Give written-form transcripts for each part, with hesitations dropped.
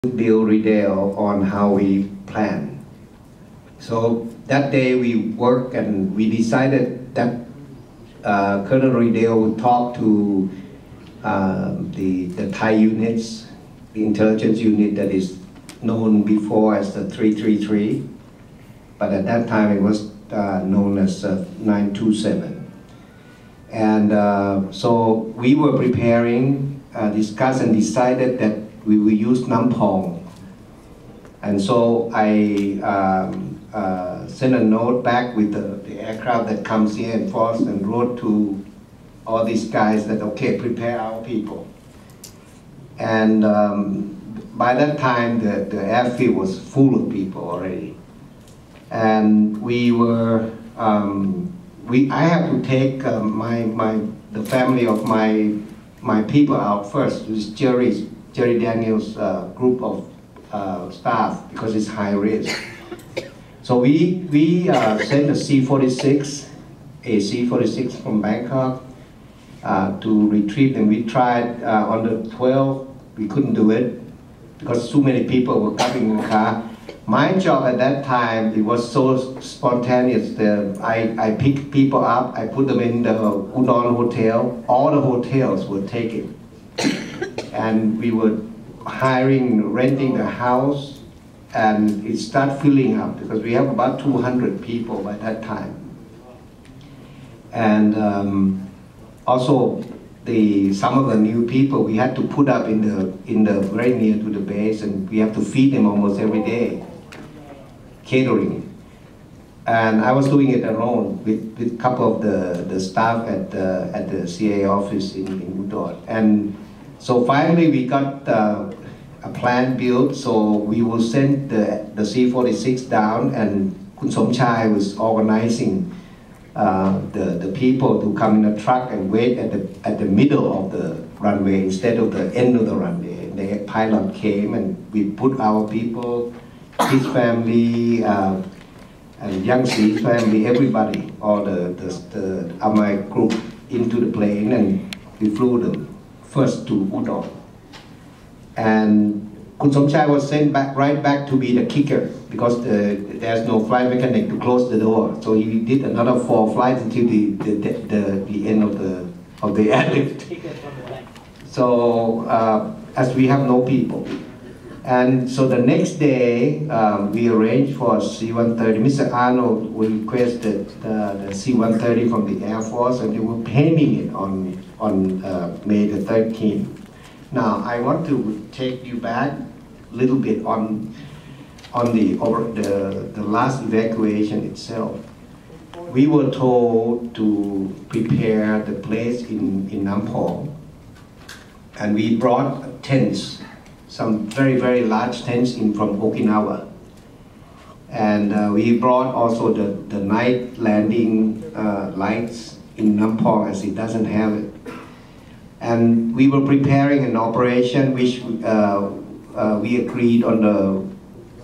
Bill Riddell on how we plan. So that day we worked and we decided that Colonel Riddell would talk to the Thai units, the intelligence unit that is known before as the 333, but at that time it was known as 927. And so we were preparing, discussed and decided that we will use Nampong. And so I sent a note back with the aircraft that comes here and forth and wrote to all these guys that, okay, prepare our people. And by that time, the airfield was full of people already. And we were, I have to take the family of my people out first. It was Jerry Daniels' group of staff, because it's high risk. So we sent a C-46, a C-46 from Bangkok to retrieve them. We tried on the 12th, we couldn't do it because too many people were coming in the car. My job at that time, it was so spontaneous. I picked people up, I put them in the Udon hotel. All the hotels were taken. And we were renting the house, and it started filling up because we have about 200 people by that time. And also, some of the new people we had to put up in the very near to the base, and we have to feed them almost every day, catering. And I was doing it alone with a couple of the staff at the CIA office in Udon. And so finally we got a plan built, so we will send the C-46 down, and Kun Somchai was organizing the people to come in a truck and wait at the middle of the runway instead of the end of the runway. The pilot came and we put our people, his family, and Yang Si's family, everybody, all the Amai group into the plane, and we flew them first to Udon. And Kun Somchai was sent right back to be the kicker because there's no flight mechanic to close the door. So he did another 4 flights until the end of the airlift. So as we have no people. And so the next day, we arranged for C-130. Mr. Arnold requested the C-130 from the Air Force, and they were painting it on May the 13th. Now, I want to take you back a little bit on the last evacuation itself. We were told to prepare the place in Nampong, and we brought tents, some very, very large tents in from Okinawa. And we brought also the night landing lights in Nampong, as it doesn't have it. And we were preparing an operation which we agreed on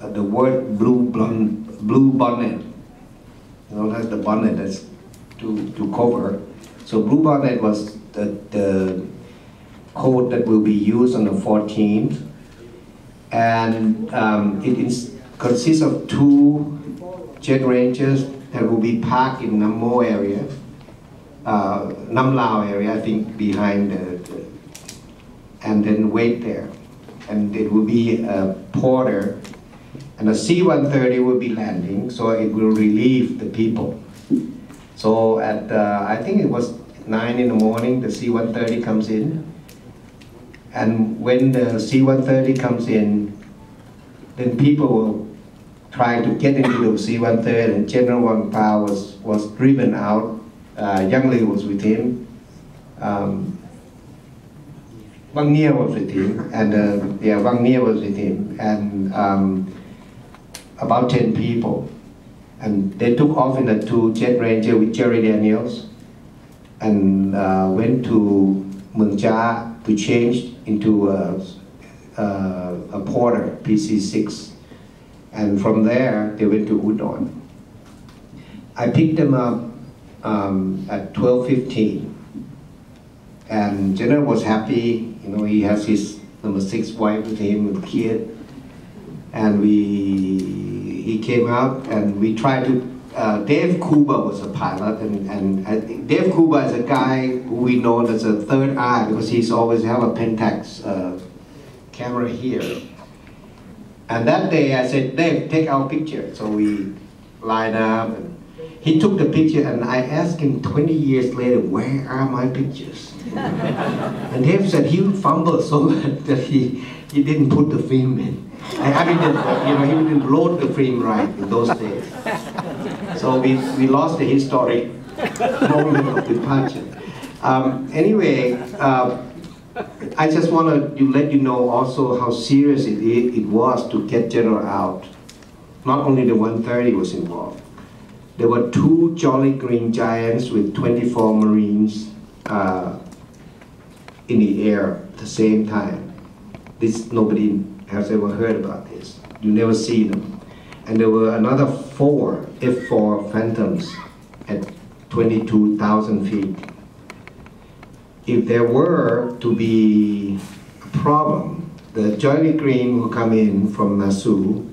the word blue bonnet. You know, that's the bonnet that's to cover. So blue bonnet was the code that will be used on the 14th. And it consists of 2 jet rangers that will be parked in Nammo area, Nam Lao area, I think, behind and then wait there. And it will be a porter, and the C-130 will be landing, so it will relieve the people. So at, I think it was 9 in the morning, the C-130 comes in. And when the C-130 comes in, then people will try to get into the C-130, and General Wang Pao was driven out. Yang Liu was with him. Wang Nia was with him, and Wang Nia was with him, and about 10 people. And they took off in the 2 jet ranger with Jerry Daniels, and went to Mung Cha to change into a porter, PC-6. And from there, they went to Udon. I picked them up at 12:15. And General was happy, you know, he has his number 6 wife with him, with kid. And he came out and we tried to, Dave Kuba was a pilot, and Dave Kuba is a guy who we know as a third eye because he's always have a Pentax camera here. And that day I said, Dave, take our picture. So we lined up, and he took the picture, and I asked him 20 years later, where are my pictures? And Dave said he fumbled so much that he didn't put the film in. I mean, he didn't load the film right in those days. So we lost the historic moment of departure. Anyway, I just want to let you know also how serious it was to get General out. Not only the 130 was involved. There were 2 Jolly Green Giants with 24 Marines in the air at the same time. Nobody has ever heard about this. You never see them. And there were another 4 F-4 Phantoms at 22,000 feet. If there were to be a problem, the Jolly Green will come in from Nassau,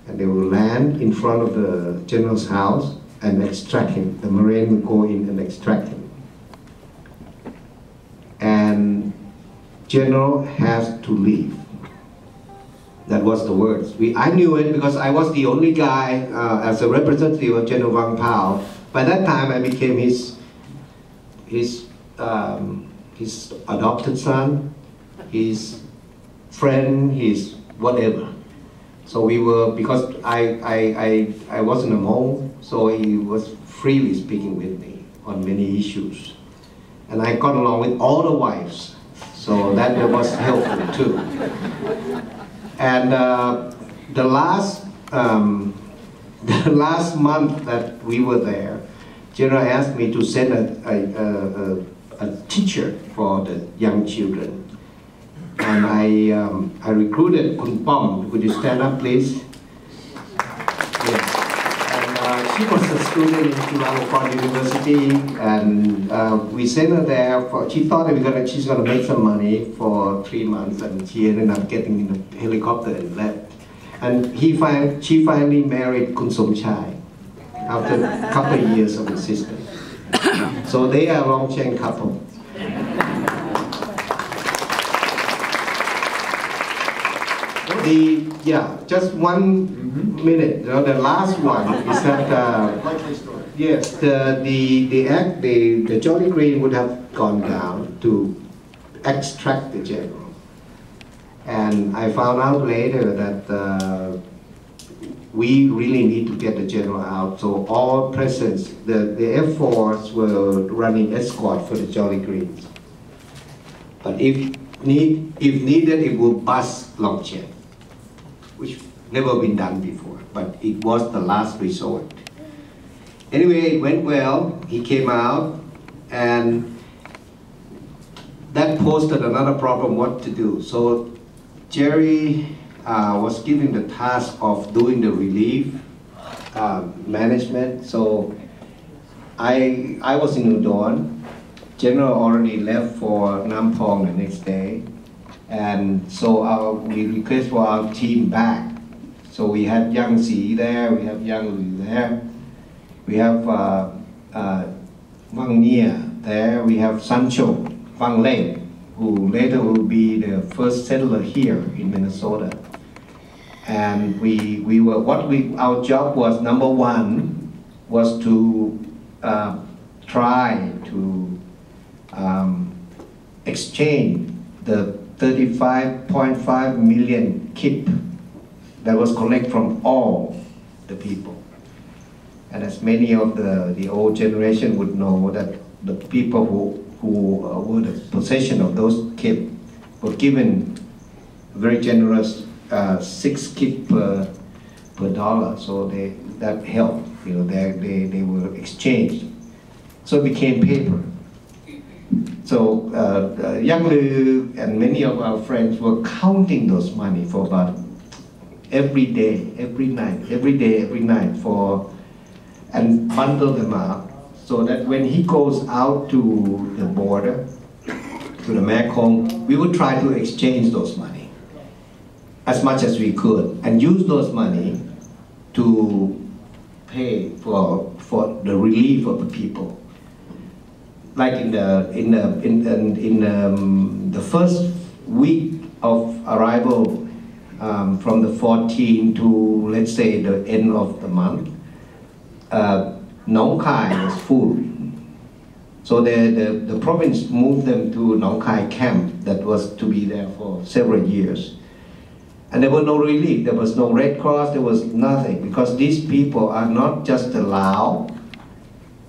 and they will land in front of the general's house and extract him. The Marine will go in and extract him. And General has to leave. That was the words. I knew it because I was the only guy as a representative of General Wang Pao. By that time, I became his adopted son, his friend, his whatever. So we were, because I wasn't at home, so he was freely speaking with me on many issues. And I got along with all the wives, so that was helpful too. And the last month that we were there, General asked me to send a teacher for the young children. And I recruited Kun Pom. Would you stand up, please? Yes. And she was a student in Chulalongkorn University, and we sent her there. She thought she's gonna make some money for 3 months, and she ended up getting in a helicopter and left. And she finally married Kun Somchai after a couple of years of insistence. So they are a long-chain couple. Just 1 minute. The last one is that yes, the Jolly Green would have gone down to extract the general, and I found out later that we really need to get the general out. So all presence, the Air Force were running escort for the Jolly Greens, but if needed, it will bust Longchen, which never been done before, but it was the last resort. Anyway, it went well. He came out, and that posed another problem, what to do. So Jerry was given the task of doing the relief management. So I was in Udon. General already left for Nampong the next day. And so we request for our team back. So we had Yang Si there, we have Yang Lu there, we have Wang Nia there, we have Sancho, Wang Leng, who later will be the first settler here in Minnesota. And our job was, number one, was to try to exchange the 35.5 million kip that was collected from all the people. And as many of the old generation would know, that the people who were the possession of those kip were given very generous 6 kip per dollar. So that helped. They were exchanged. So it became paper. So Yang Lu and many of our friends were counting those money for about every day, every night, and bundle them up, so that when he goes out to the border, to the Mekong, we would try to exchange those money. as much as we could and use those money to pay for the relief of the people. Like in the first week of arrival, from the 14th to, let's say, the end of the month, Nong Khai was full. So the province moved them to Nong Khai camp that was to be there for several years. And there was no relief, there was no Red Cross, there was nothing, because these people are not just the Lao,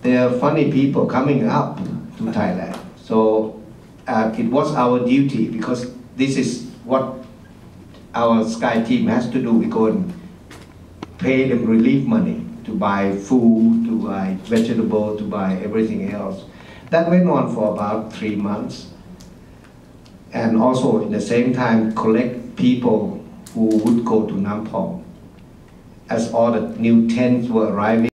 they are funny people coming up to Thailand. So it was our duty, because this is what our Sky team has to do. We go and pay them relief money to buy food, to buy vegetable, to buy everything else. That went on for about 3 months. And also in the same time collect people who would go to Nampong. As all the new tents were arriving,